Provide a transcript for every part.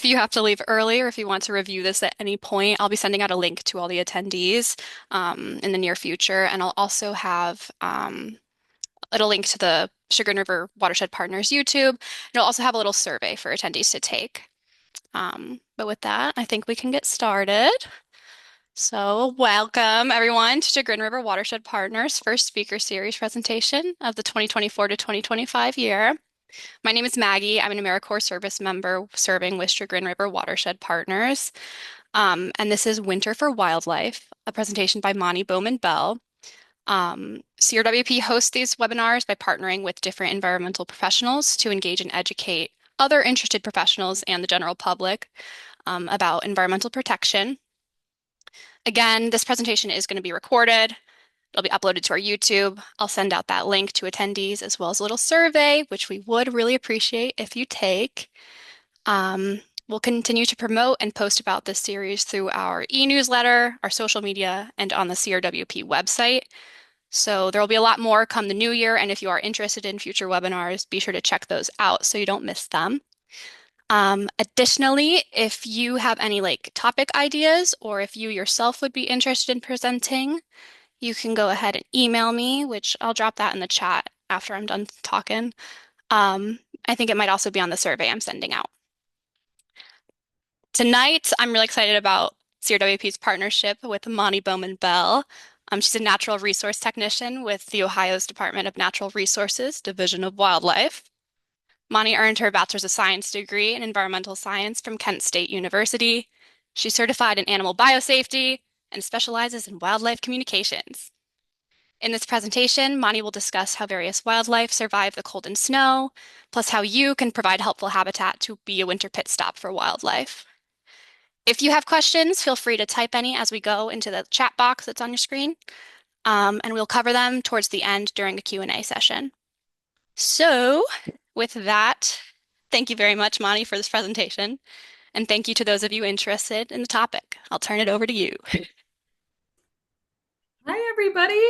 if you have to leave early or if you want to review this at any point, I'll be sending out a link to all the attendees in the near future. And I'll also have it'll link to the Chagrin River Watershed Partners YouTube. And it'll also have a little survey for attendees to take. But with that, I think we can get started. So, welcome everyone to Chagrin River Watershed Partners' first speaker series presentation of the 2024 to 2025 year. My name is Maggie. I'm an AmeriCorps service member serving with Chagrin River Watershed Partners. And this is Winter for Wildlife, a presentation by Bowman Bell. CRWP hosts these webinars by partnering with different environmental professionals to engage and educate other interested professionals and the general public about environmental protection. Again, this presentation is going to be recorded. It'll be uploaded to our YouTube. I'll send out that link to attendees as well as a little survey, which we would really appreciate if you take. We'll continue to promote and post about this series through our e-newsletter, our social media, and on the CRWP website. So there will be a lot more come the new year, and if you are interested in future webinars, be sure to check those out so you don't miss them. Additionally, if you have any topic ideas or if you yourself would be interested in presenting, you can go ahead and email me, which I'll drop that in the chat after I'm done talking. I think it might also be on the survey I'm sending out. Tonight, I'm really excited about CRWP's partnership with Bowman Bell. She's a natural resource technician with the Ohio's Department of Natural Resources, Division of Wildlife. Moni earned her Bachelor's of Science degree in Environmental Science from Kent State University. She's certified in animal biosafety and specializes in wildlife communications. In this presentation, Moni will discuss how various wildlife survive the cold and snow, plus how you can provide helpful habitat to be a winter pit stop for wildlife. If you have questions, feel free to type any as we go into the chat box that's on your screen, and we'll cover them towards the end during a Q&A session. So, with that, thank you very much, Moni, for this presentation, and thank you to those of you interested in the topic. I'll turn it over to you. Hi, everybody.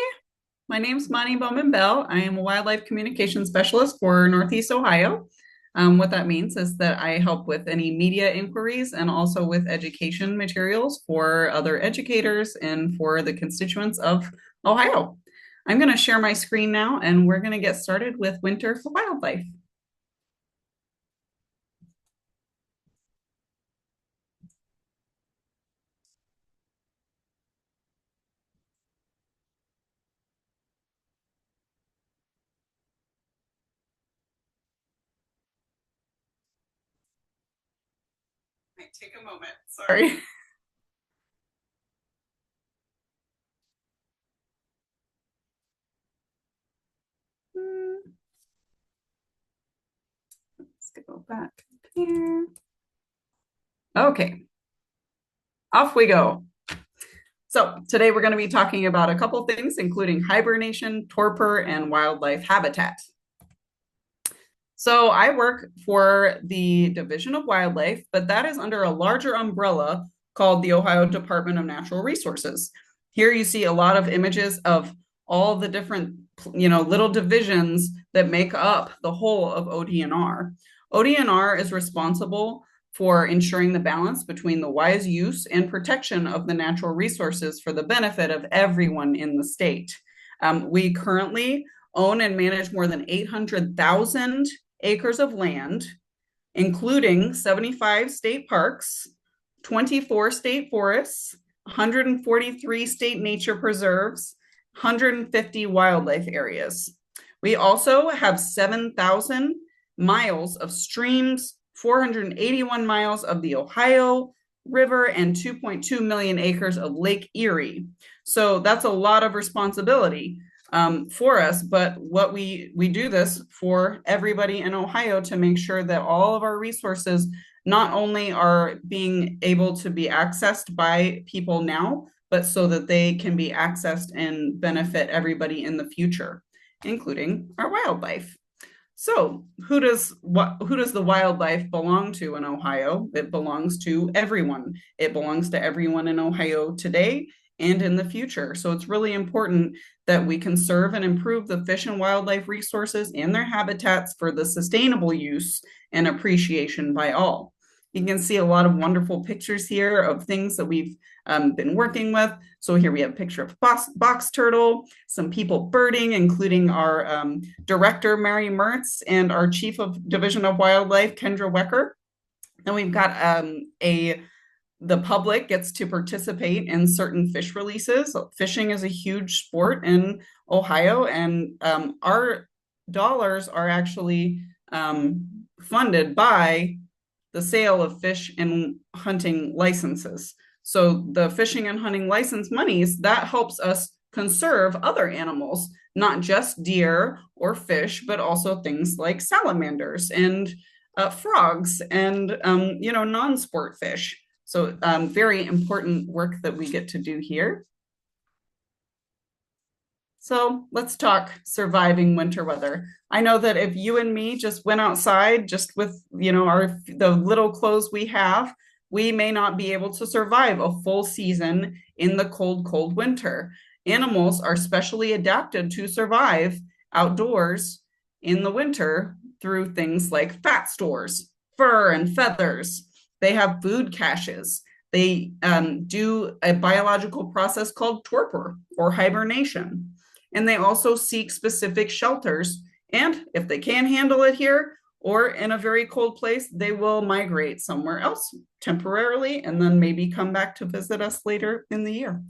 My name is Moni Bowman Bell. I am a wildlife communication specialist for Northeast Ohio. What that means is that I help with any media inquiries and also with education materials for other educators and for the constituents of Ohio. I'm going to share my screen now, and we're going to get started with Winter for Wildlife. Might take a moment. Sorry. Let's go back here. Okay, off we go. So today we're going to be talking about a couple things, including hibernation, torpor, and wildlife habitat. So I work for the Division of Wildlife, but that is under a larger umbrella called the Ohio Department of Natural Resources. Here you see a lot of images of all the different, little divisions that make up the whole of ODNR. ODNR is responsible for ensuring the balance between the wise use and protection of the natural resources for the benefit of everyone in the state. We currently own and manage more than 800,000 acres of land, including 75 state parks, 24 state forests, 143 state nature preserves, 150 wildlife areas. We also have 7,000 miles of streams, 481 miles of the Ohio River, and 2.2 million acres of Lake Erie. So that's a lot of responsibility for us, but what we do this for everybody in Ohio to make sure that all of our resources not only are being able to be accessed by people now, but so that they can be accessed and benefit everybody in the future, including our wildlife. So who does the wildlife belong to in Ohio? It belongs to everyone. It belongs to everyone in Ohio today and in the future. So it's really important that we conserve and improve the fish and wildlife resources and their habitats for the sustainable use and appreciation by all. You can see a lot of wonderful pictures here of things that we've been working with. So here we have a picture of box turtle, some people birding, including our director, Mary Mertz, and our chief of Division of Wildlife, Kendra Wecker. And we've got the public gets to participate in certain fish releases. Fishing is a huge sport in Ohio, and our dollars are actually funded by the sale of fish and hunting licenses. So the fishing and hunting license monies, that helps us conserve other animals, not just deer or fish, but also things like salamanders and frogs and non-sport fish. So very important work that we get to do here. So let's talk surviving winter weather. I know that if you and me just went outside just with, the little clothes we have, we may not be able to survive a full season in the cold, cold winter. Animals are specially adapted to survive outdoors in the winter through things like fat stores, fur and feathers. They have food caches. They do a biological process called torpor or hibernation. And they also seek specific shelters. And if they can't handle it here or in a very cold place, they will migrate somewhere else temporarily and then maybe come back to visit us later in the year.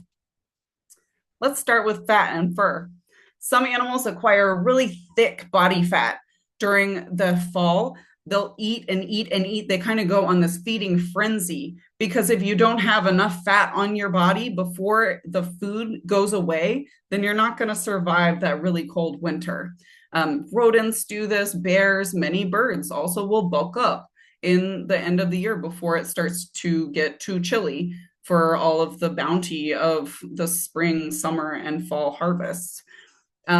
Let's start with fat and fur. Some animals acquire really thick body fat during the fall. They'll eat and eat and eat. They kind of go on this feeding frenzy because if you don't have enough fat on your body before the food goes away, then you're not going to survive that really cold winter. Rodents do this, bears, many birds also will bulk up in the end of the year before it starts to get too chilly for all of the bounty of the spring, summer, and fall harvests.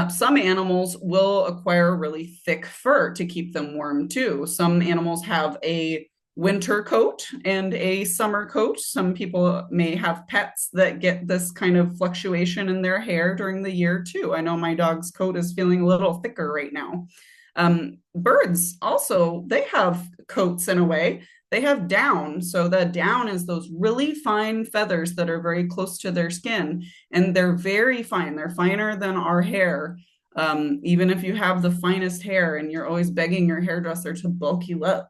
Some animals will acquire really thick fur to keep them warm too. Some animals have a winter coat and a summer coat. Some people may have pets that get this kind of fluctuation in their hair during the year too. I know my dog's coat is feeling a little thicker right now. Birds also, they have coats in a way. They have down. So the down is those really fine feathers that are very close to their skin. And they're very fine. They're finer than our hair. Even if you have the finest hair and you're always begging your hairdresser to bulk you up,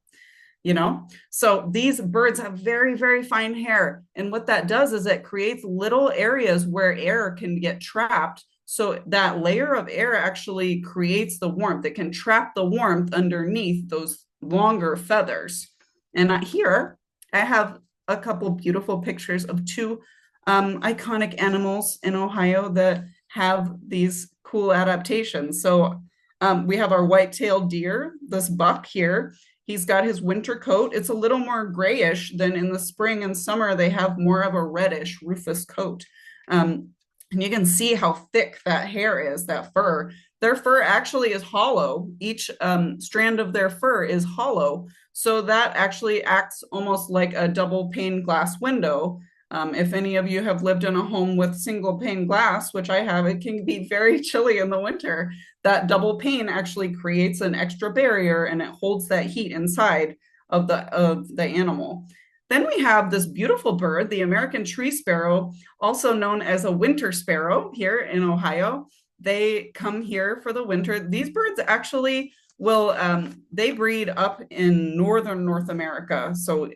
So these birds have very, very fine hair. And what that does is it creates little areas where air can get trapped. So that layer of air actually creates the warmth. It can trap the warmth underneath those longer feathers. And here I have a couple beautiful pictures of two iconic animals in Ohio that have these cool adaptations. So we have our white-tailed deer, this buck here. He's got his winter coat. It's a little more grayish than in the spring and summer. They have more of a reddish rufous coat. And you can see how thick that hair is, that fur. Their fur actually is hollow. Each strand of their fur is hollow. So that actually acts almost like a double pane glass window. If any of you have lived in a home with single pane glass, which I have, it can be very chilly in the winter. That double pane actually creates an extra barrier and it holds that heat inside of the animal. Then we have this beautiful bird, the American tree sparrow, also known as a winter sparrow here in Ohio. They come here for the winter. These birds actually will, they breed up in northern North America. So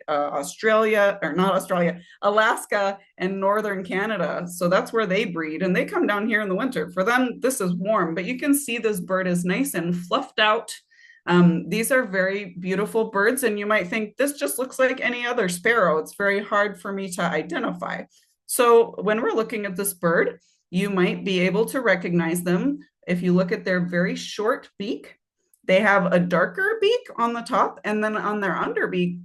Alaska and northern Canada. So that's where they breed and they come down here in the winter. For them, this is warm, but you can see this bird is nice and fluffed out. These are very beautiful birds, and you might think this just looks like any other sparrow. It's very hard for me to identify. So when we're looking at this bird, you might be able to recognize them. If you look at their very short beak, they have a darker beak on the top, and then on their underbeak,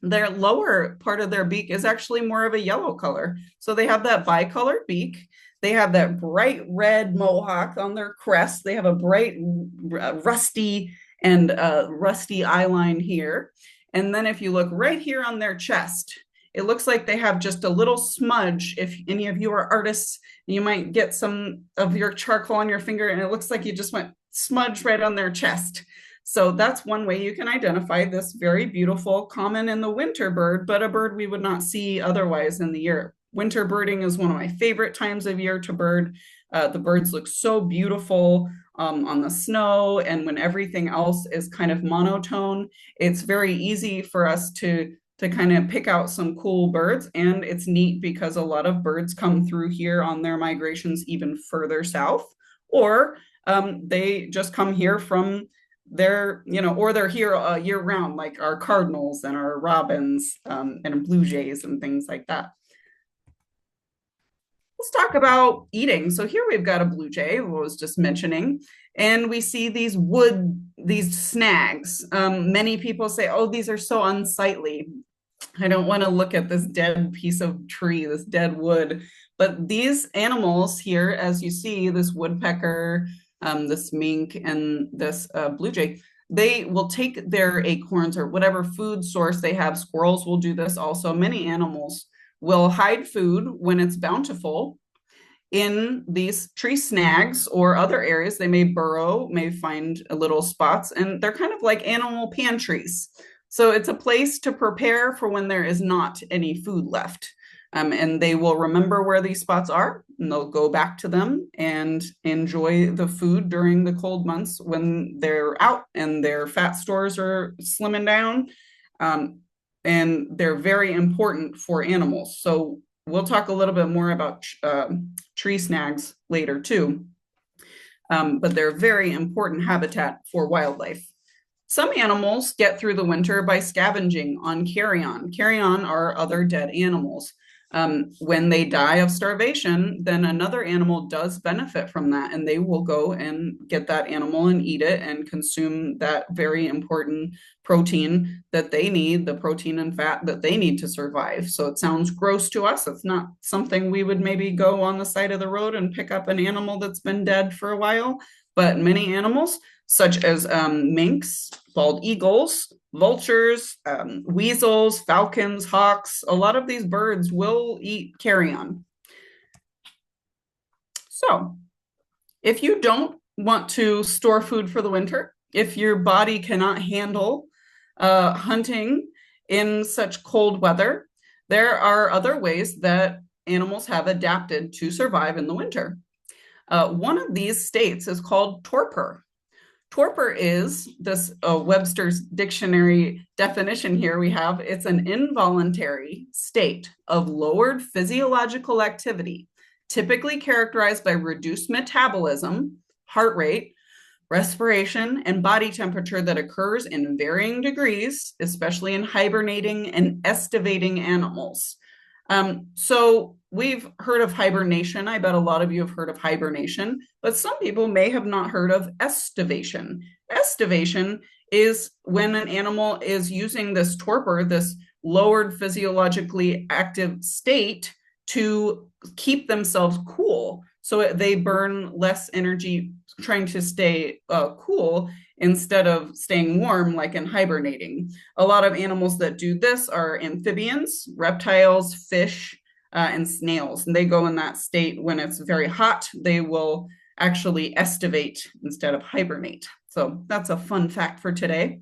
their lower part of their beak is actually more of a yellow color. So they have that bicolored beak. They have that bright red mohawk on their crest. They have a bright rusty eye line here. And then if you look right here on their chest, it looks like they have just a little smudge. If any of you are artists, you might get some of your charcoal on your finger and it looks like you just went smudge right on their chest. So that's one way you can identify this very beautiful, common in the winter bird, but a bird we would not see otherwise in the year. Winter birding is one of my favorite times of year to bird. The birds look so beautiful on the snow, and when everything else is kind of monotone, it's very easy for us to kind of pick out some cool birds. And it's neat because a lot of birds come through here on their migrations even further south, or they just come here from their, or they're here year round, like our cardinals and our robins and blue jays and things like that. Let's talk about eating. So here we've got a blue jay, who I was just mentioning, and we see these snags. Many people say, oh, these are so unsightly. I don't want to look at this dead piece of tree, this dead wood. But these animals here, as you see, this woodpecker, this mink, and this blue jay, they will take their acorns or whatever food source they have. Squirrels will do this also. Many animals will hide food when it's bountiful in these tree snags or other areas. They may burrow, may find little spots, and they're kind of like animal pantries. So it's a place to prepare for when there is not any food left. And they will remember where these spots are, and they'll go back to them and enjoy the food during the cold months when they're out and their fat stores are slimming down. Um, and they're very important for animals. So we'll talk a little bit more about tree snags later too. But they're a very important habitat for wildlife. Some animals get through the winter by scavenging on carrion. Carrion are other dead animals. When they die of starvation, then another animal does benefit from that, and they will go and get that animal and eat it and consume that very important protein that they need, the protein and fat that they need to survive. So it sounds gross to us. It's not something we would maybe go on the side of the road and pick up an animal that's been dead for a while, but many animals, such as minks, bald eagles, vultures, weasels, falcons, hawks. A lot of these birds will eat carrion. So, if you don't want to store food for the winter, if your body cannot handle hunting in such cold weather, there are other ways that animals have adapted to survive in the winter. One of these states is called torpor. Torpor is this Webster's dictionary definition here we have. It's an involuntary state of lowered physiological activity, typically characterized by reduced metabolism, heart rate, respiration, and body temperature that occurs in varying degrees, especially in hibernating and estivating animals. So we've heard of hibernation. I bet a lot of you have heard of hibernation, but some people may have not heard of estivation. Estivation is when an animal is using this torpor, this lowered physiologically active state, to keep themselves cool. So they burn less energy trying to stay cool instead of staying warm, like in hibernating. A lot of animals that do this are amphibians, reptiles, fish, and snails. And they go in that state when it's very hot. They will actually estivate instead of hibernate. So that's a fun fact for today.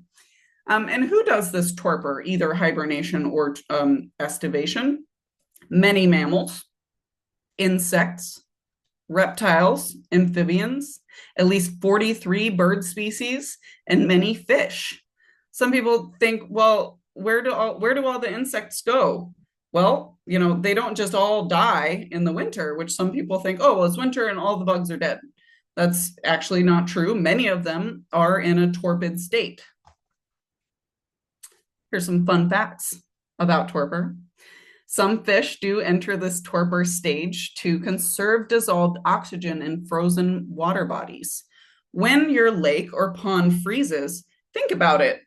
And who does this torpor, either hibernation or estivation? Many mammals, insects, reptiles, amphibians, at least 43 bird species, and many fish. Some people think, well, where do all the insects go? Well, they don't just all die in the winter, which some people think, oh, well, it's winter and all the bugs are dead. That's actually not true. Many of them are in a torpid state. Here's some fun facts about torpor. Some fish do enter this torpor stage to conserve dissolved oxygen in frozen water bodies. When your lake or pond freezes, think about it.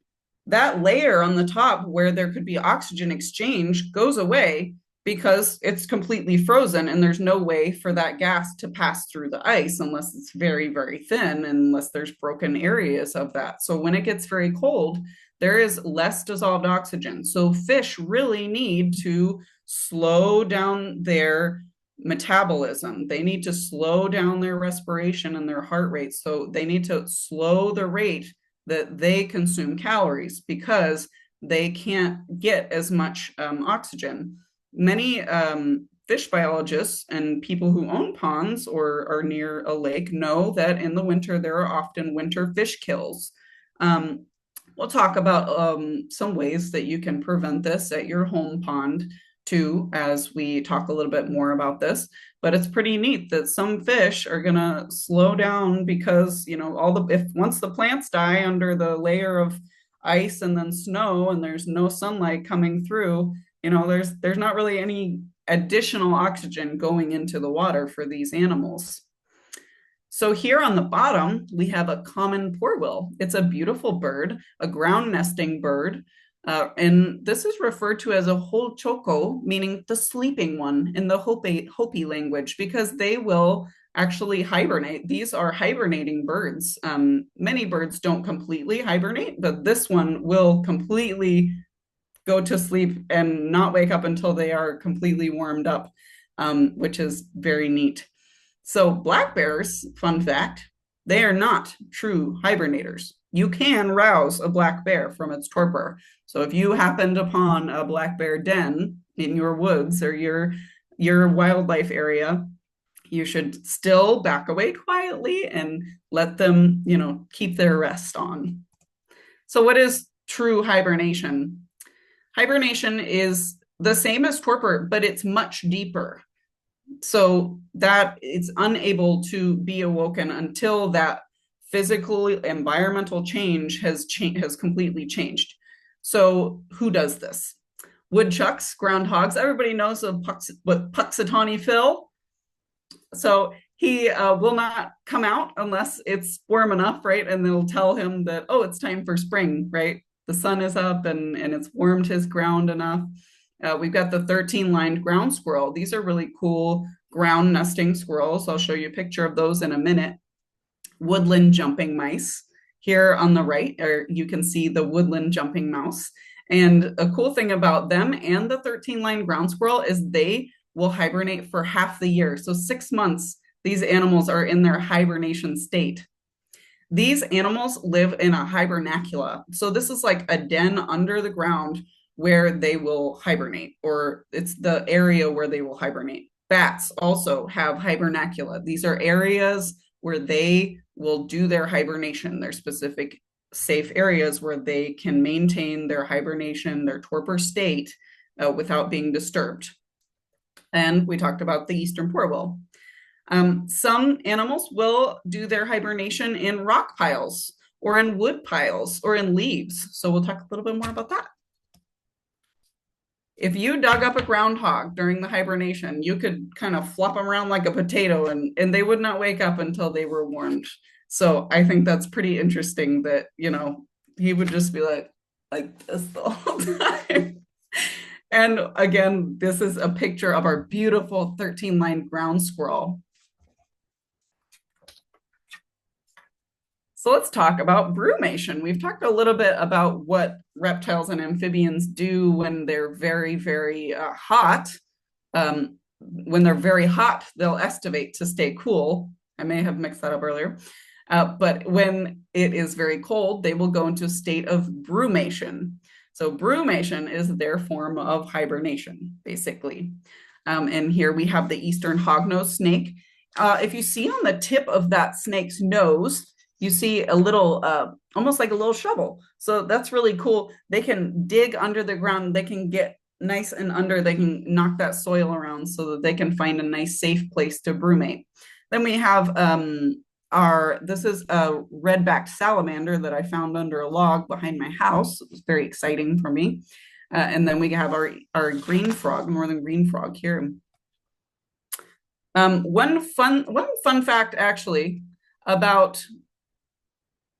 That layer on the top where there could be oxygen exchange goes away because it's completely frozen and there's no way for that gas to pass through the ice unless it's very, very thin, unless there's broken areas of that. So when it gets very cold, there is less dissolved oxygen. So fish really need to slow down their metabolism. They need to slow down their respiration and their heart rate. So they need to slow the rate that they consume calories because they can't get as much oxygen. Many fish biologists and people who own ponds or are near a lake know that in the winter there are often winter fish kills. Um, we'll talk about some ways that you can prevent this at your home pond too, as we talk a little bit more about this. But it's pretty neat that some fish are gonna slow down because all the if once the plants die under the layer of ice and then snow and there's no sunlight coming through, there's not really any additional oxygen going into the water for these animals. So here on the bottom, we have a common porwheel. It's a beautiful bird, a ground nesting bird. And this is referred to as a holchoco, meaning the sleeping one in the Hopi language, because they will actually hibernate. These are hibernating birds. Many birds don't completely hibernate, but this one will completely go to sleep and not wake up until they are completely warmed up, which is very neat. So black bears, fun fact, they are not true hibernators. You can rouse a black bear from its torpor. So if you happened upon a black bear den in your woods or your wildlife area, you should still back away quietly and let them, keep their rest on. So what is true hibernation? Hibernation is the same as torpor, but it's much deeper, so that it's unable to be awoken until that physical environmental change has completely changed. So who does this? Woodchucks, groundhogs. Everybody knows of Puxatawny Phil. So he will not come out unless it's warm enough, right? And they'll tell him that, oh, it's time for spring, right? The sun is up and it's warmed his ground enough. We've got the 13-lined ground squirrel. These are really cool ground nesting squirrels. I'll show you a picture of those in a minute. Woodland jumping mice. Here on the right, or you can see the woodland jumping mouse. And a cool thing about them and the 13-lined ground squirrel is they will hibernate for half the year. So 6 months, these animals are in their hibernation state. These animals live in a hibernacula. So this is like a den under the ground where they will hibernate, or it's the area where they will hibernate. Bats also have hibernacula. These are areas where they will do their hibernation, their specific safe areas where they can maintain their hibernation, their torpor state without being disturbed. And we talked about the eastern porwheel. Some animals will do their hibernation in rock piles or in wood piles or in leaves. So we'll talk a little bit more about that. If you dug up a groundhog during the hibernation, you could kind of flop them around like a potato and they would not wake up until they were warmed. So I think that's pretty interesting that, he would just be like this the whole time. And again, this is a picture of our beautiful 13-lined ground squirrel. So let's talk about brumation. We've talked a little bit about what reptiles and amphibians do when they're very, very hot. When they're very hot, they'll estivate to stay cool. I may have mixed that up earlier. But when it is very cold, they will go into a state of brumation. So brumation is their form of hibernation, basically. And here we have the eastern hognose snake. If you see on the tip of that snake's nose, you see a little, almost like a little shovel. So that's really cool. They can dig under the ground. They can get nice and under. They can knock that soil around so that they can find a nice, safe place to brumate. Then we have this is a red-backed salamander that I found under a log behind my house. It was very exciting for me. And then we have our green frog, northern green frog here. One fun fact actually about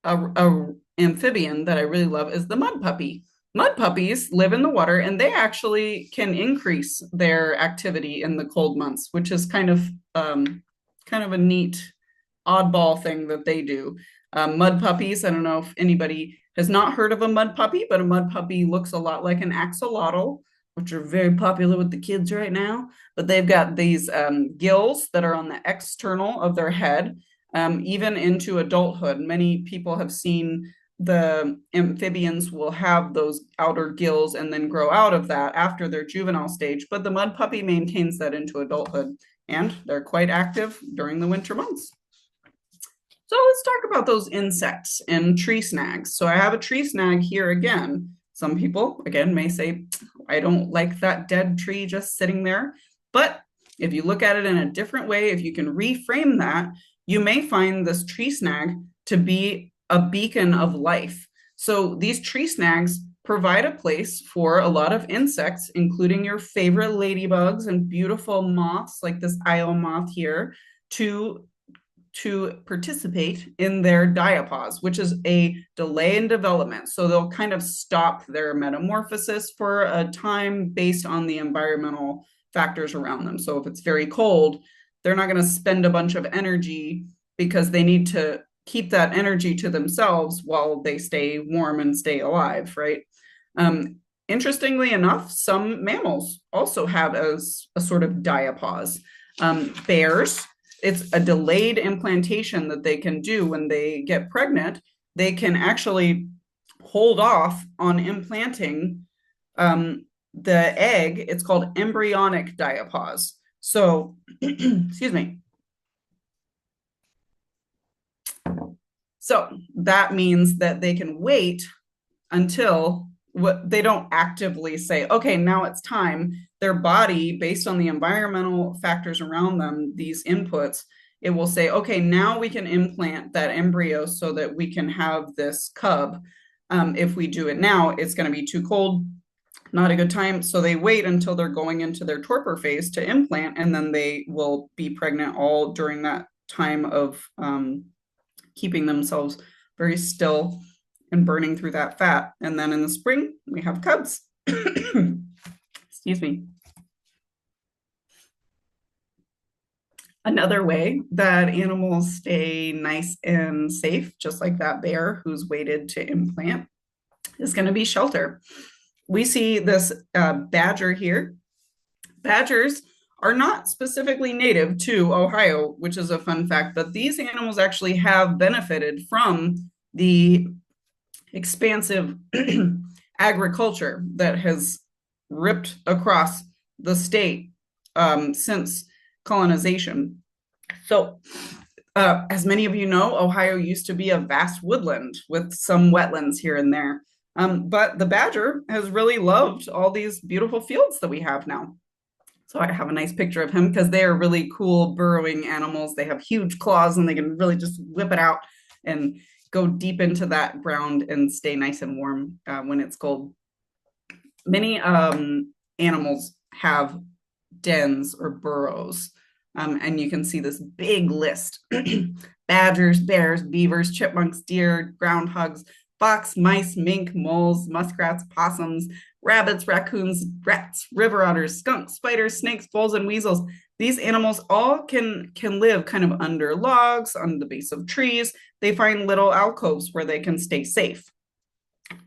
a amphibian that I really love is the mud puppy. Mud puppies live in the water and they actually can increase their activity in the cold months, which is kind of a neat oddball thing that they do. Mud puppies, I don't know if anybody has not heard of a mud puppy, but a mud puppy looks a lot like an axolotl, which are very popular with the kids right now. But they've got these gills that are on the external of their head, even into adulthood. Many people have seen the amphibians will have those outer gills and then grow out of that after their juvenile stage, but the mud puppy maintains that into adulthood, and they're quite active during the winter months. So let's talk about those insects and tree snags. So I have a tree snag here again. Some people, again, may say, I don't like that dead tree just sitting there. But if you look at it in a different way, if you can reframe that, you may find this tree snag to be a beacon of life. So these tree snags provide a place for a lot of insects, including your favorite ladybugs and beautiful moths like this Io moth here, to participate in their diapause, which is a delay in development. So they'll kind of stop their metamorphosis for a time based on the environmental factors around them. So if it's very cold, they're not going to spend a bunch of energy because they need to keep that energy to themselves while they stay warm and stay alive, right? Interestingly enough, some mammals also have a sort of diapause. Bears, it's a delayed implantation that they can do when they get pregnant. They can actually hold off on implanting the egg. It's called embryonic diapause. So, excuse me. So that means that they can wait until what they don't actively say, okay, now it's time. Their body, based on the environmental factors around them, these inputs, it will say, okay, now we can implant that embryo so that we can have this cub. If we do it now, it's going to be too cold, not a good time. So they wait until they're going into their torpor phase to implant, and then they will be pregnant all during that time of keeping themselves very still and burning through that fat. And then in the spring, we have cubs. Excuse me. Another way that animals stay nice and safe, just like that bear who's waited to implant, is going to be shelter. We see this badger here. Badgers are not specifically native to Ohio, which is a fun fact, but these animals actually have benefited from the expansive agriculture that has ripped across the state since colonization. So, as many of you know, Ohio used to be a vast woodland with some wetlands here and there. But the badger has really loved all these beautiful fields that we have now. So I have a nice picture of him because they are really cool burrowing animals. They have huge claws and they can really just whip it out and go deep into that ground and stay nice and warm when it's cold. Many animals have dens or burrows, and you can see this big list. Badgers, bears, beavers, chipmunks, deer, groundhogs, fox, mice, mink, moles, muskrats, possums, rabbits, raccoons, rats, river otters, skunks, spiders, snakes, voles, and weasels. These animals all can live kind of under logs, on the base of trees. They find little alcoves where they can stay safe,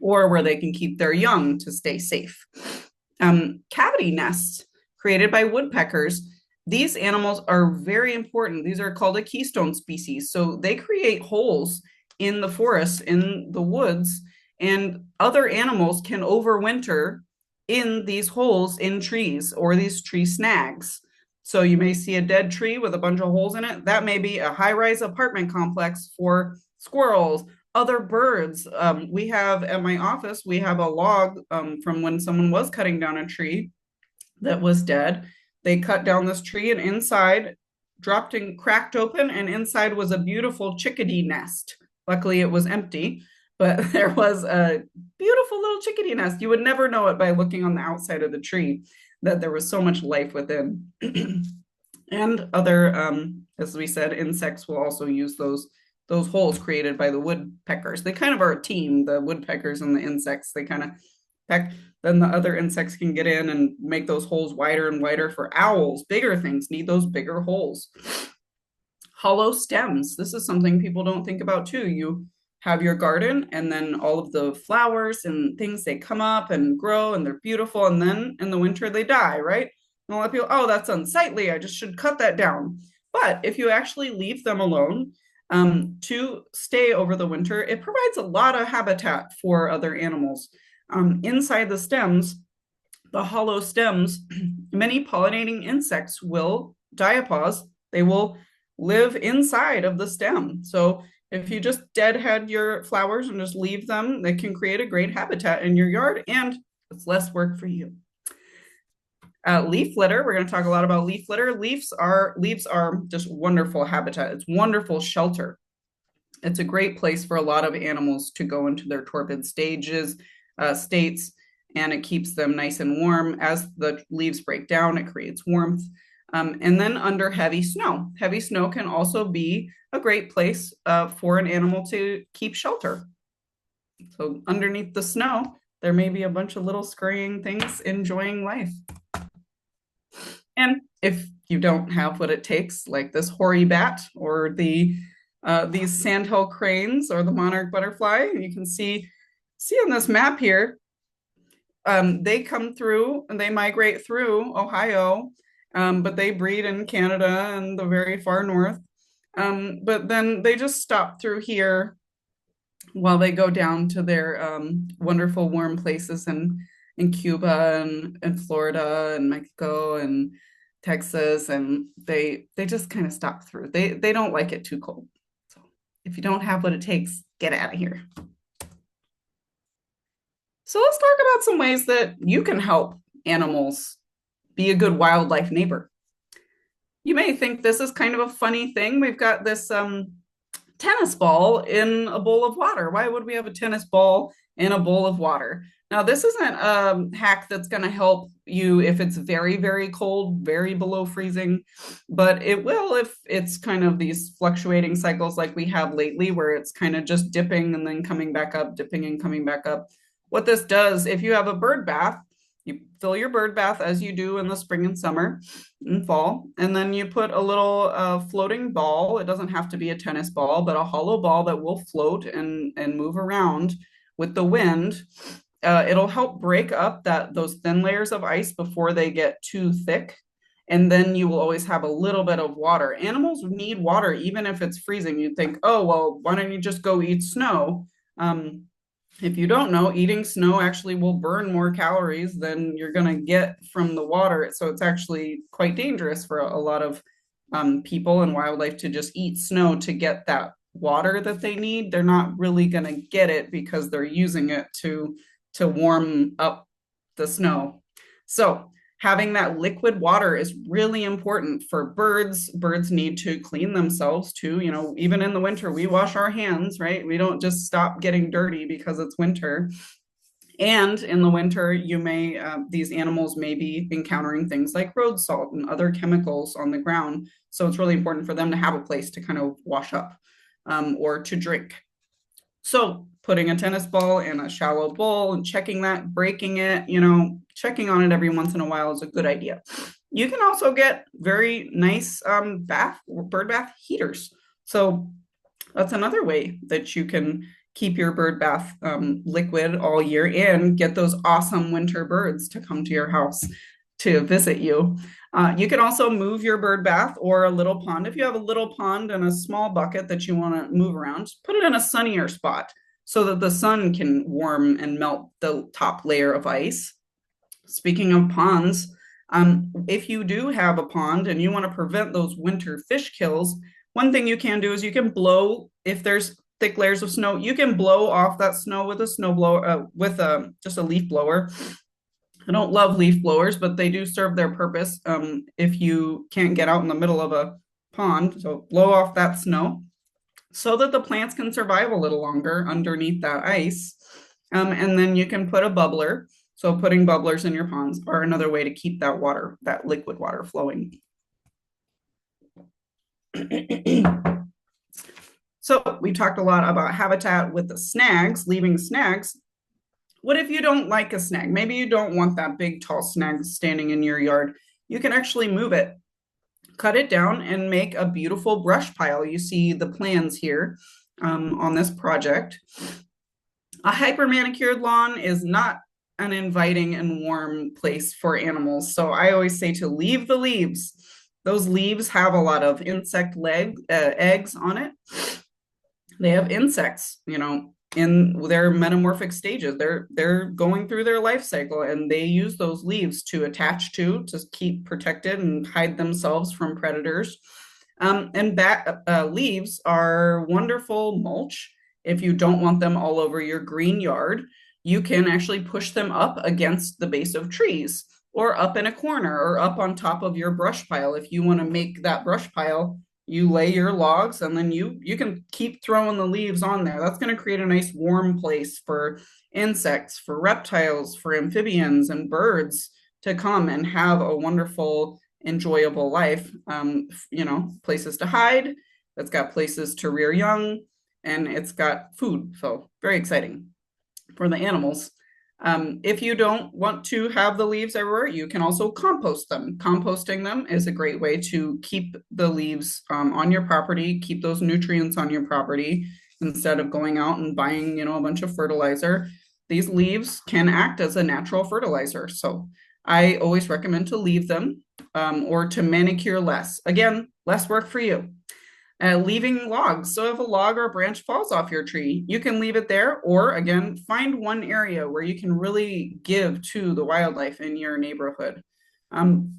or where they can keep their young to stay safe. Cavity nests created by woodpeckers. These animals are very important. These are called a keystone species. So they create holes in the forest, in the woods, and other animals can overwinter in these holes in trees or these tree snags. So you may see a dead tree with a bunch of holes in it. That may be a high-rise apartment complex for squirrels, other birds. We have at my office, we have a log from when someone was cutting down a tree that was dead. They cut down this tree and inside dropped and cracked open, and inside was a beautiful chickadee nest. Luckily, it was empty, but there was a beautiful little chickadee nest. You would never know it by looking on the outside of the tree that there was so much life within. And other, as we said, insects will also use those holes created by the woodpeckers. They kind of are a team, the woodpeckers and the insects. They kind of peck, then the other insects can get in and make those holes wider and wider. For owls, bigger things need those bigger holes. Hollow stems. This is something people don't think about too. You have your garden and then all of the flowers and things, they come up and grow and they're beautiful. And then in the winter they die, right? And a lot of people, oh, that's unsightly. I just should cut that down. But if you actually leave them alone, to stay over the winter. It provides a lot of habitat for other animals. Inside the stems, the hollow stems, many pollinating insects will diapause. They will live inside of the stem. So if you just deadhead your flowers and just leave them, they can create a great habitat in your yard and it's less work for you. Leaf litter. We're going to talk a lot about leaf litter. Leaves are just wonderful habitat. It's wonderful shelter. It's a great place for a lot of animals to go into their torpid states, and it keeps them nice and warm. As the leaves break down, it creates warmth. And then under heavy snow. Heavy snow can also be a great place for an animal to keep shelter. So underneath the snow, there may be a bunch of little scurrying things enjoying life. And if you don't have what it takes, like this hoary bat or these sandhill cranes or the monarch butterfly, you can see on this map here, they come through and they migrate through Ohio, but they breed in Canada and the very far north. But then they just stop through here while they go down to their wonderful warm places in Cuba and Florida and Mexico and Texas, and they just kind of stop through. They don't like it too cold. So if you don't have what it takes, get out of here. So let's talk about some ways that you can help animals be a good wildlife neighbor. You may think this is kind of a funny thing. We've got this tennis ball in a bowl of water. Why would we have a tennis ball in a bowl of water? Now, this isn't a hack that's going to help you if it's very, very cold, very below freezing, but it will if it's kind of these fluctuating cycles like we have lately, where it's kind of just dipping and then coming back up, dipping and coming back up. What this does, if you have a bird bath, you fill your bird bath as you do in the spring and summer and fall, and then you put a little floating ball. It doesn't have to be a tennis ball, but a hollow ball that will float and move around with the wind. It'll help break up those thin layers of ice before they get too thick. And then you will always have a little bit of water. Animals need water, even if it's freezing. You'd think, oh, well, why don't you just go eat snow? If you don't know, eating snow actually will burn more calories than you're going to get from the water. So it's actually quite dangerous for a lot of people and wildlife to just eat snow to get that water that they need. They're not really going to get it because they're using it to warm up the snow. So having that liquid water is really important for birds. Birds need to clean themselves too. You know, even in the winter, we wash our hands, right? We don't just stop getting dirty because it's winter. And in the winter, these animals may be encountering things like road salt and other chemicals on the ground. So it's really important for them to have a place to kind of wash up or to drink. So putting a tennis ball in a shallow bowl and checking that, breaking it, checking on it every once in a while is a good idea. You can also get very nice bird bath heaters. So that's another way that you can keep your bird bath liquid all year and get those awesome winter birds to come to your house to visit you. You can also move your bird bath or a little pond. If you have a little pond and a small bucket that you want to move around, just put it in a sunnier spot so that the sun can warm and melt the top layer of ice. Speaking of ponds, if you do have a pond and you want to prevent those winter fish kills, one thing you can do is you can blow, if there's thick layers of snow, you can blow off that snow with a snowblower, with just a leaf blower. I don't love leaf blowers, but they do serve their purpose if you can't get out in the middle of a pond. So blow off that snow so that the plants can survive a little longer underneath that ice. And then you can put a bubbler. So putting bubblers in your ponds are another way to keep that water, that liquid water flowing. So we talked a lot about habitat with the snags, leaving snags. What if you don't like a snag? Maybe you don't want that big tall snag standing in your yard. You can actually move it, cut it down, and make a beautiful brush pile. You see the plans here on this project. A hyper manicured lawn is not an inviting and warm place for animals. So I always say to leave the leaves. Those leaves have a lot of eggs on it. They have insects, in their metamorphic stages. They're going through their life cycle, and they use those leaves to attach to keep protected and hide themselves from predators. And leaves are wonderful mulch. If you don't want them all over your green yard, you can actually push them up against the base of trees, or up in a corner, or up on top of your brush pile. If you want to make that brush pile, you lay your logs, and then you can keep throwing the leaves on there. That's going to create a nice warm place for insects, for reptiles, for amphibians and birds to come and have a wonderful, enjoyable life. Places to hide, it's got places to rear young, and it's got food. So very exciting for the animals. If you don't want to have the leaves everywhere, you can also compost them. Composting them is a great way to keep the leaves on your property, keep those nutrients on your property instead of going out and buying, a bunch of fertilizer. These leaves can act as a natural fertilizer. So I always recommend to leave them, or to manicure less. Again, less work for you. Leaving logs. So if a log or a branch falls off your tree, you can leave it there, or again, find one area where you can really give to the wildlife in your neighborhood. Um,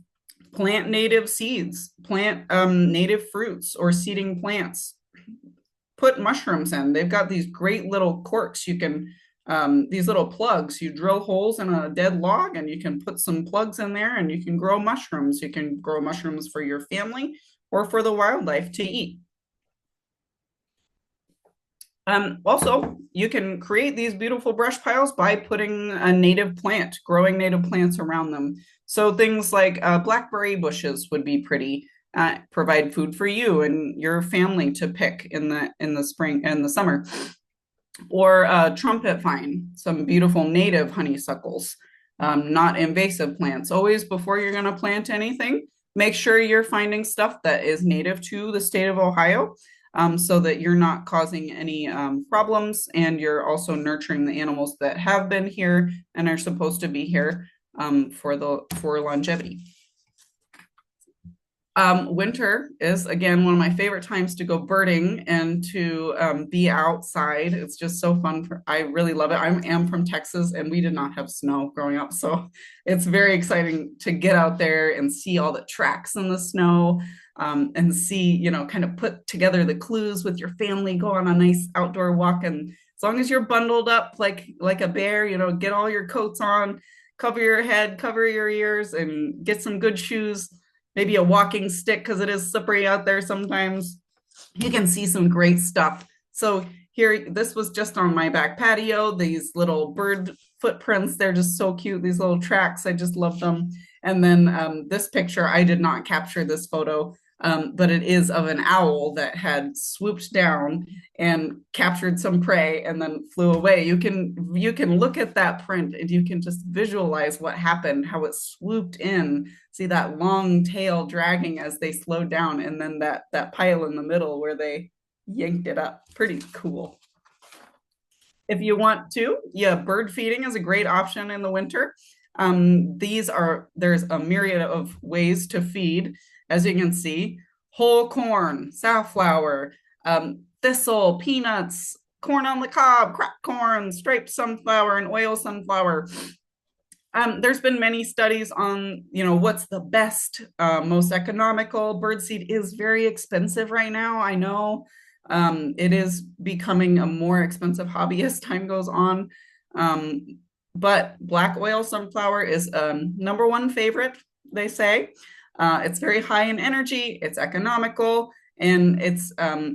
Plant native seeds, plant native fruits or seeding plants. Put mushrooms in. They've got these great little corks. You can, these little plugs, you drill holes in a dead log and you can put some plugs in there and you can grow mushrooms. You can grow mushrooms for your family or for the wildlife to eat. Also, you can create these beautiful brush piles by putting a native plant, growing native plants around them. So things like blackberry bushes would be pretty. Provide food for you and your family to pick in the spring and the summer. Or trumpet vine, some beautiful native honeysuckles, not invasive plants. Always, before you're going to plant anything, make sure you're finding stuff that is native to the state of Ohio, so that you're not causing any problems, and you're also nurturing the animals that have been here and are supposed to be here for longevity. Winter is, again, one of my favorite times to go birding and to be outside. It's just so fun. I really love it. I am from Texas, and we did not have snow growing up. So it's very exciting to get out there and see all the tracks in the snow, and see, kind of put together the clues with your family, go on a nice outdoor walk. And as long as you're bundled up like a bear, get all your coats on, cover your head, cover your ears, and get some good shoes, maybe a walking stick because it is slippery out there sometimes. You can see some great stuff. So here, this was just on my back patio. These little bird footprints, they're just so cute. These little tracks, I just love them. And then this picture, I did not capture this photo, but it is of an owl that had swooped down and captured some prey and then flew away. You can look at that print and you can just visualize what happened, how it swooped in. See that long tail dragging as they slowed down, and then that pile in the middle where they yanked it up. Pretty cool. If you want to, yeah, bird feeding is a great option in the winter. There's a myriad of ways to feed, as you can see: whole corn, safflower, thistle, peanuts, corn on the cob, cracked corn, striped sunflower, and oil sunflower. There's been many studies on, what's the best, most economical. Birdseed is very expensive right now. I know it is becoming a more expensive hobby as time goes on. But black oil sunflower is number one favorite, they say. It's very high in energy, it's economical, and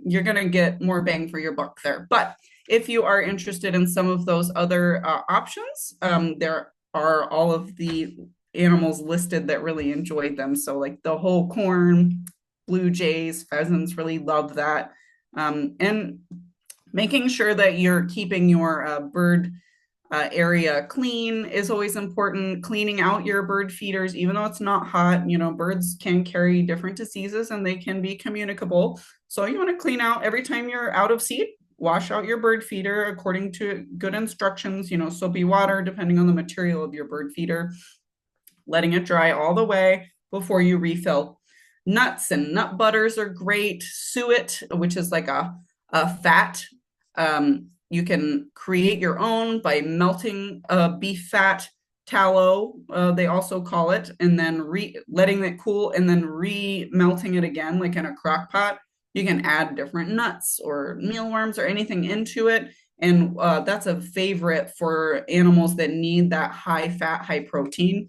you're going to get more bang for your buck there. But if you are interested in some of those other options, there are all of the animals listed that really enjoyed them. So like the whole corn, blue jays, pheasants really love that. And making sure that you're keeping your bird area clean is always important. Cleaning out your bird feeders, even though it's not hot, birds can carry different diseases and they can be communicable. So you want to clean out every time you're out of seed. Wash out your bird feeder according to good instructions, soapy water, depending on the material of your bird feeder, letting it dry all the way before you refill. Nuts and nut butters are great. Suet, which is like a fat. You can create your own by melting beef fat, tallow, they also call it, and then letting it cool and then re-melting it again, like in a crock pot. You can add different nuts or mealworms or anything into it. And that's a favorite for animals that need that high fat, high protein.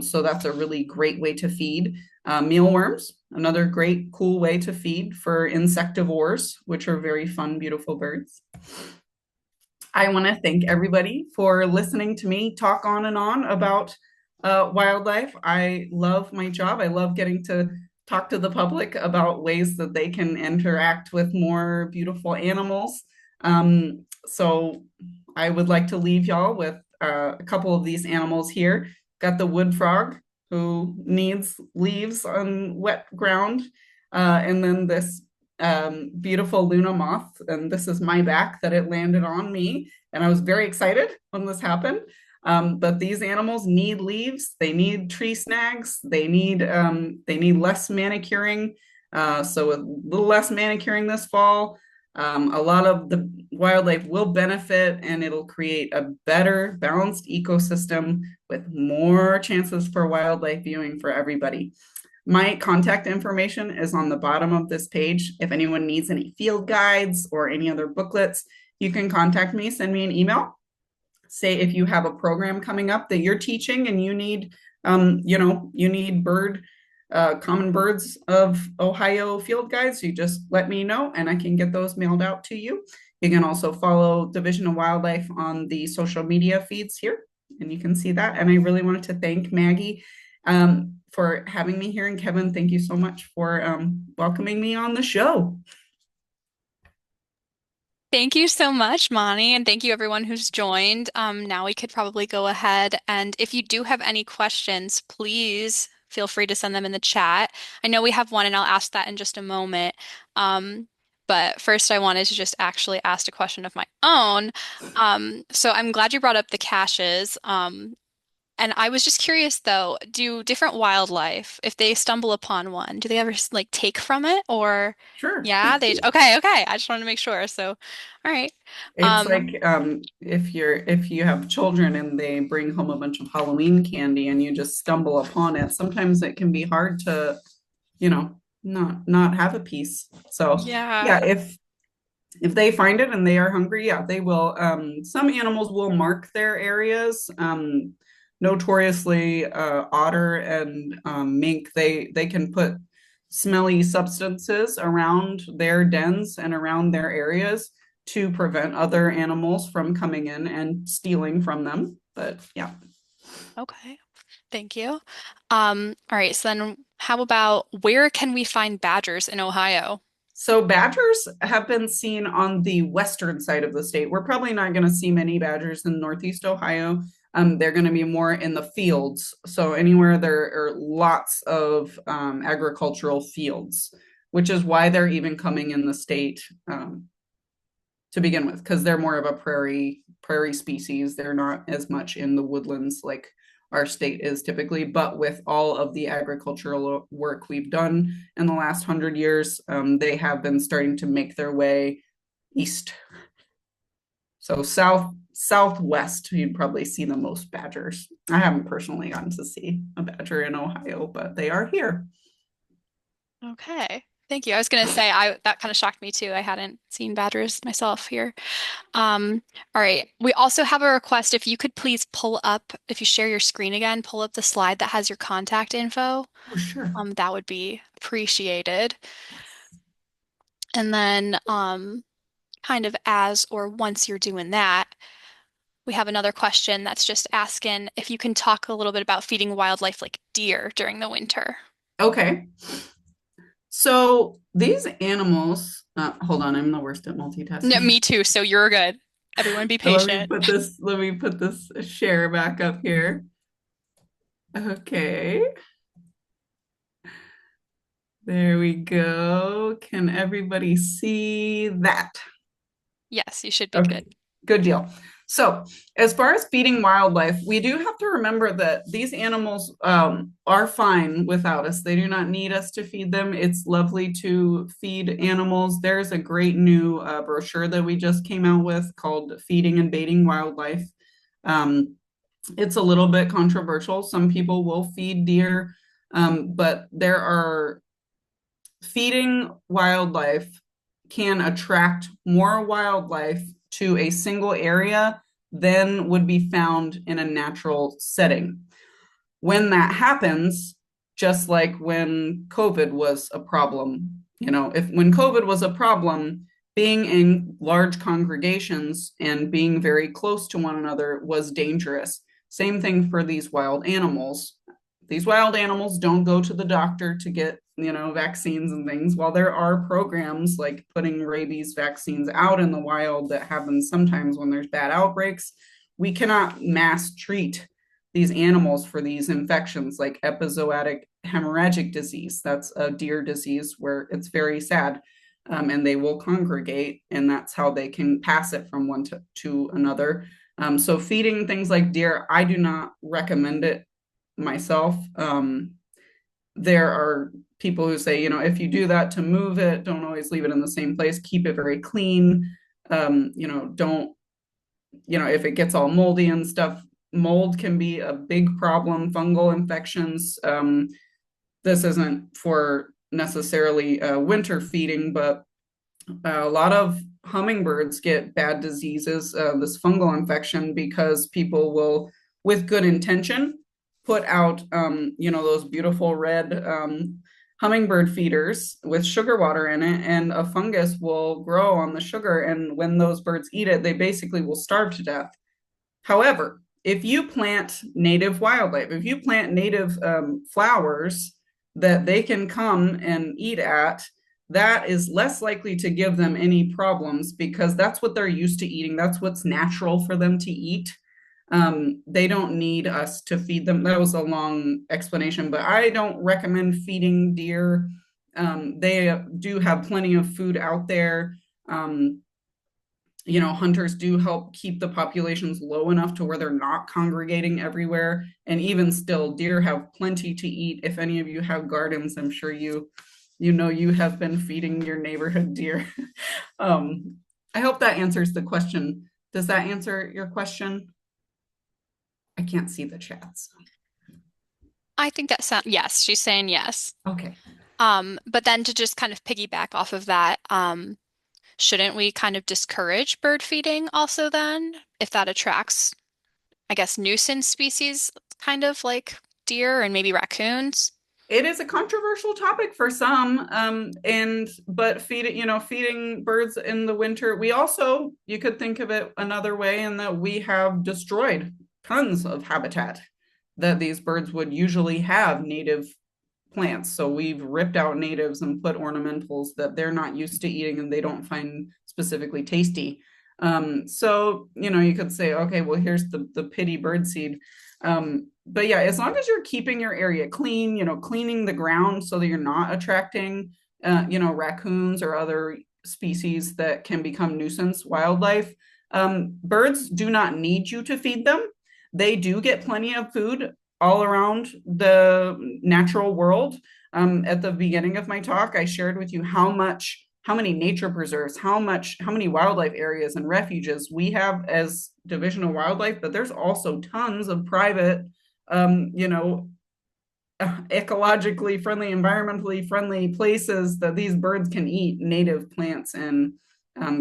So that's a really great way to feed. Mealworms, another great, cool way to feed for insectivores, which are very fun, beautiful birds. I want to thank everybody for listening to me talk on and on about wildlife. I love my job. I love getting to talk to the public about ways that they can interact with more beautiful animals. So I would like to leave y'all with a couple of these animals here. Got the wood frog who needs leaves on wet ground, and then this beautiful Luna moth, and this is my back that it landed on me. And I was very excited when this happened. But these animals need leaves. They need tree snags. They need less manicuring. So a little less manicuring this fall. A lot of the wildlife will benefit, and it'll create a better balanced ecosystem with more chances for wildlife viewing for everybody. My contact information is on the bottom of this page. If anyone needs any field guides or any other booklets, you can contact me, send me an email. Say if you have a program coming up that you're teaching and you need, you need common birds of Ohio field guides, you just let me know and I can get those mailed out to you. You can also follow Division of Wildlife on the social media feeds here, and you can see that. And I really wanted to thank Maggie for having me here. And Kevin, thank you so much for welcoming me on the show. Thank you so much, Moni, and thank you everyone who's joined. Now we could probably go ahead, and if you do have any questions, please feel free to send them in the chat. I know we have one, and I'll ask that in just a moment. But first, I wanted to just actually ask a question of my own. So I'm glad you brought up the caches. And I was just curious though, do different wildlife, if they stumble upon one, do they ever like take from it or Sure. yeah, they okay. I just wanted to make sure. So, all right. It's Um, like if you have children and they bring home a bunch of Halloween candy and you just stumble upon it, sometimes it can be hard to, not have a piece. So yeah. yeah, if they find it and they are hungry, yeah, they will. Some animals will mark their areas. Notoriously, otter and mink, they can put smelly substances around their dens and around their areas to prevent other animals from coming in and stealing from them. But yeah. Okay. Thank you. All right. So then how about where can we find badgers in Ohio? So badgers have been seen on the western side of the state. We're probably not going to see many badgers in Northeast Ohio. They're going to be more in the fields. So anywhere there are lots of agricultural fields, which is why they're even coming in the state to begin with, because they're more of a prairie species. They're not as much in the woodlands like our state is typically. But with all of the agricultural work we've done in the last 100 years, they have been starting to make their way east. So southwest, you'd probably see the most badgers. I haven't personally gotten to see a badger in Ohio, but they are here. Okay. Thank you. I was gonna say I that kind of shocked me too. I hadn't seen badgers myself here. All right. We also have a request if you could please pull up, if you share your screen again, pull up the slide that has your contact info. Oh, sure. That would be appreciated. Yes. And then kind of as or once you're doing that, we have another question that's just asking if you can talk a little bit about feeding wildlife like deer during the winter. Okay. So these animals, hold on, I'm the worst at No, multitasking. me too, so you're good. Everyone be patient. Let me put this share back up here. Okay, there we go. Can everybody see that? Yes, you should be Okay, good. good deal. So, as far as feeding wildlife, we do have to remember that these animals are fine without us. They do not need us to feed them. It's lovely to feed animals. There's a great new brochure that we just came out with called Feeding and Baiting Wildlife. Um, it's a little bit controversial. Some people will feed deer, but there are feeding wildlife can attract more wildlife to a single area than would be found in a natural setting. When that happens, just like when COVID was a problem, if when COVID was a problem, being in large congregations and being very close to one another was dangerous. Same thing for these wild animals. These wild animals don't go to the doctor to get, vaccines and things. While there are programs like putting rabies vaccines out in the wild that happen sometimes when there's bad outbreaks, we cannot mass treat these animals for these infections like epizootic hemorrhagic disease. That's a deer disease where it's very sad. And they will congregate, and that's how they can pass it from one to another. So, feeding things like deer, I do not recommend it myself. There are people who say, if you do that to move it, don't always leave it in the same place, keep it very clean. Don't, if it gets all moldy and stuff, mold can be a big problem, fungal infections. This isn't for necessarily winter feeding, but a lot of hummingbirds get bad diseases, this fungal infection, because people will, with good intention, put out, those beautiful red hummingbird feeders with sugar water in it, and a fungus will grow on the sugar. And when those birds eat it, they basically will starve to death. However, if you plant native wildlife, if you plant native flowers that they can come and eat at, that is less likely to give them any problems because that's what they're used to eating. That's what's natural for them to eat. They don't need us to feed them. That was a long explanation, but I don't recommend feeding deer. They do have plenty of food out there. Hunters do help keep the populations low enough to where they're not congregating everywhere. And even still, deer have plenty to eat. If any of you have gardens, I'm sure you have been feeding your neighborhood deer. I hope that answers the question. Does that answer your question? I can't see the chats. I think that sounds, yes, she's saying yes. Okay. But then to just kind of piggyback off of that, shouldn't we kind of discourage bird feeding also then, if that attracts, I guess, nuisance species, kind of like deer and maybe raccoons? It is a controversial topic for some, and but feeding birds in the winter. We also, you could think of it another way, in that we have destroyed tons of habitat that these birds would usually have, native plants. So we've ripped out natives and put ornamentals that they're not used to eating and they don't find specifically tasty. So you could say, okay, well, here's the pity bird seed. But yeah, as long as you're keeping your area clean, cleaning the ground so that you're not attracting, raccoons or other species that can become nuisance wildlife. Birds do not need you to feed them. They do get plenty of food all around the natural world. At the beginning of my talk, I shared with you how many nature preserves, how many wildlife areas and refuges we have as Division of Wildlife, but there's also tons of private, ecologically friendly, environmentally friendly places that these birds can eat native plants and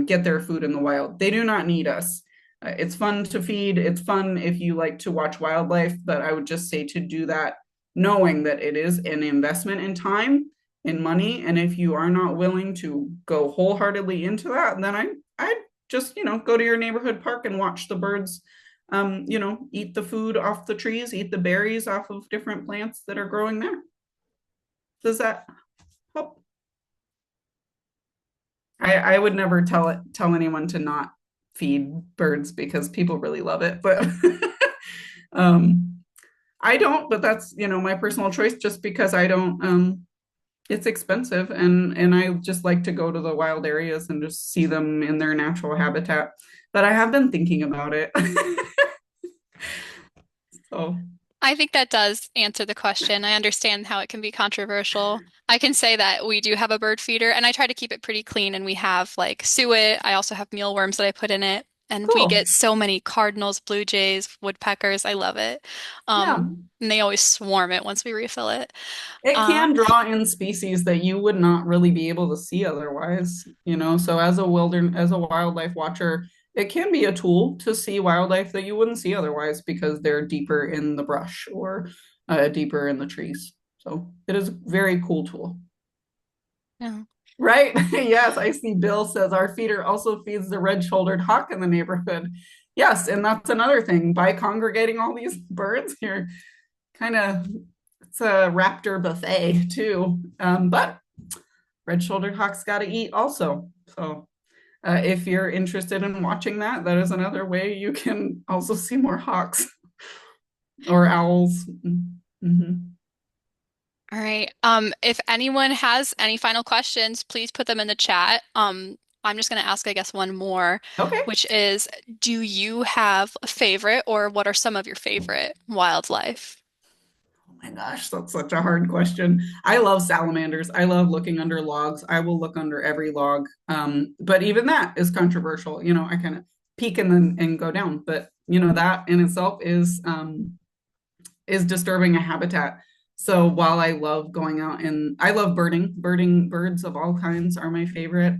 get their food in the wild. They do not need us. It's fun to feed. It's fun if you like to watch wildlife, but I would just say to do that knowing that it is an investment in time, in money, and if you are not willing to go wholeheartedly into that, then I just go to your neighborhood park and watch the birds, eat the food off the trees, eat the berries off of different plants that are growing there. Does that help? I would never tell anyone to not feed birds because people really love it, but I don't, but that's my personal choice, just because I don't it's expensive, and I just like to go to the wild areas and just see them in their natural habitat. But I have been thinking about it. So, I think that does answer the question. I understand how it can be controversial. I can say that we do have a bird feeder and I try to keep it pretty clean and we have like suet. I also have mealworms that I put in it and we cool. get so many cardinals, blue jays, woodpeckers. I love it. Yeah. And they always swarm it once we refill it. It Uh, can draw in species that you would not really be able to see otherwise, you know. So as a wildlife watcher, it can be a tool to see wildlife that you wouldn't see otherwise because they're deeper in the brush or deeper in the trees. So it is a very cool tool. yeah. Right? Yes, I see Bill says our feeder also feeds the red-shouldered hawk in the neighborhood. Yes, and that's another thing. By congregating all these birds, you're kind of it's a raptor buffet too. But red-shouldered hawks got to eat also. So if you're interested in watching that, that is another way you can also see more hawks or owls. Mm-hmm. All right. If anyone has any final questions, please put them in the chat. I'm just going to ask, I guess, one more, Okay. which is, do you have a favorite or what are some of your favorite wildlife? Oh my gosh, that's such a hard question. I love salamanders. I love looking under logs. I will look under every log. But even that is controversial. You know, I kind of peek and then and go down. But you know, that in itself is disturbing a habitat. So while I love going out and I love birding birds of all kinds are my favorite.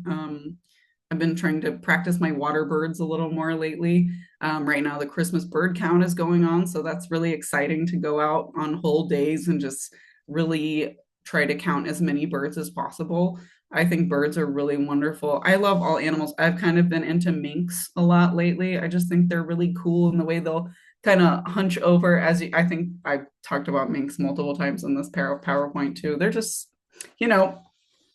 I've been trying to practice my water birds a little more lately. Right now, the Christmas bird count is going on, so that's really exciting to go out on whole days and just really try to count as many birds as possible. I think birds are really wonderful. I love all animals. I've kind of been into minks a lot lately. I just think they're really cool in the way they'll kind of hunch over as I think I've talked about minks multiple times in this PowerPoint too. They're just, you know,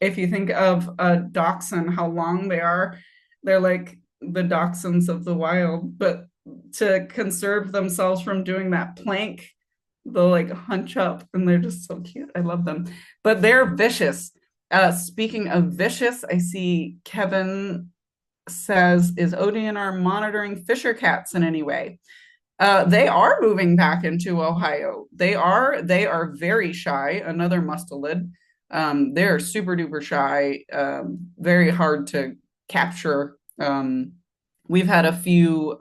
if you think of a dachshund, how long they are, they're like the dachshunds of the wild. But to conserve themselves from doing that plank, they'll like hunch up and they're just so cute. I love them. But they're vicious. Speaking of vicious, I see Kevin says, is ODNR monitoring fisher cats in any way? They are moving back into Ohio. They are very shy. Another mustelid. They're super duper shy. Very hard to capture. We've had a few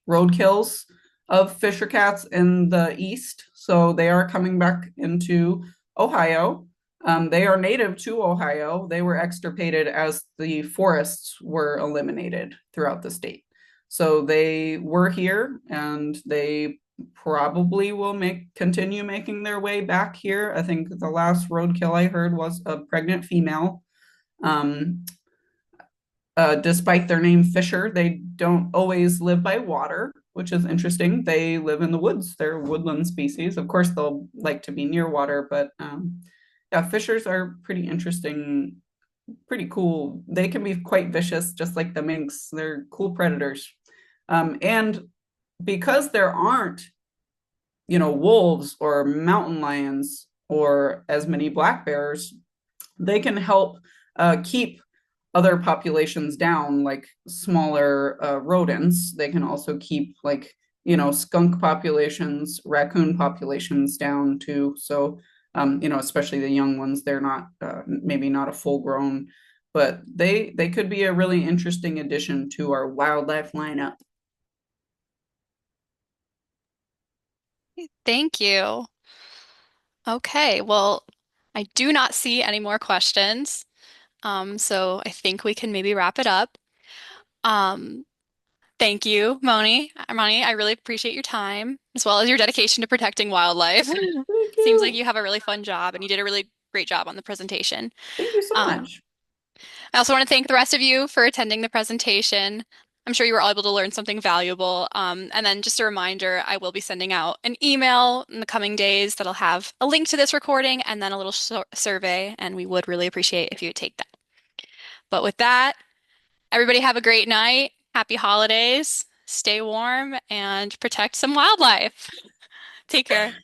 road kills of fisher cats in the east, so they are coming back into Ohio. They are native to Ohio. They were extirpated as the forests were eliminated throughout the state. So they were here and they probably will continue making their way back here. I think the last roadkill I heard was a pregnant female. Um, Despite their name Fisher, they don't always live by water, which is interesting. They live in the woods. They're woodland species. Of course, they'll like to be near water, but yeah, fishers are pretty interesting, pretty cool. They can be quite vicious, just like the minks. They're cool predators. And because there aren't, you know, wolves or mountain lions or as many black bears, they can help keep other populations down, like smaller rodents. They can also keep like, you know, skunk populations, raccoon populations down too. So, you know, especially the young ones, they're not maybe not a full grown, but they could be a really interesting addition to our wildlife lineup. Thank you. Okay, well, I do not see any more questions. So I think we can maybe wrap it up. Um, Thank you, Moni, I really appreciate your time as well as your dedication to protecting wildlife. Thank Seems like you. you have a really fun job and you did a really great job on the presentation. Thank you so Um, much. I also want to thank the rest of you for attending the presentation. I'm sure you were all able to learn something valuable. And then just a reminder, I will be sending out an email in the coming days that'll have a link to this recording and then a little survey, and we would really appreciate if you would take that. But with that, everybody have a great night. Happy holidays. Stay warm and protect some wildlife. Take care.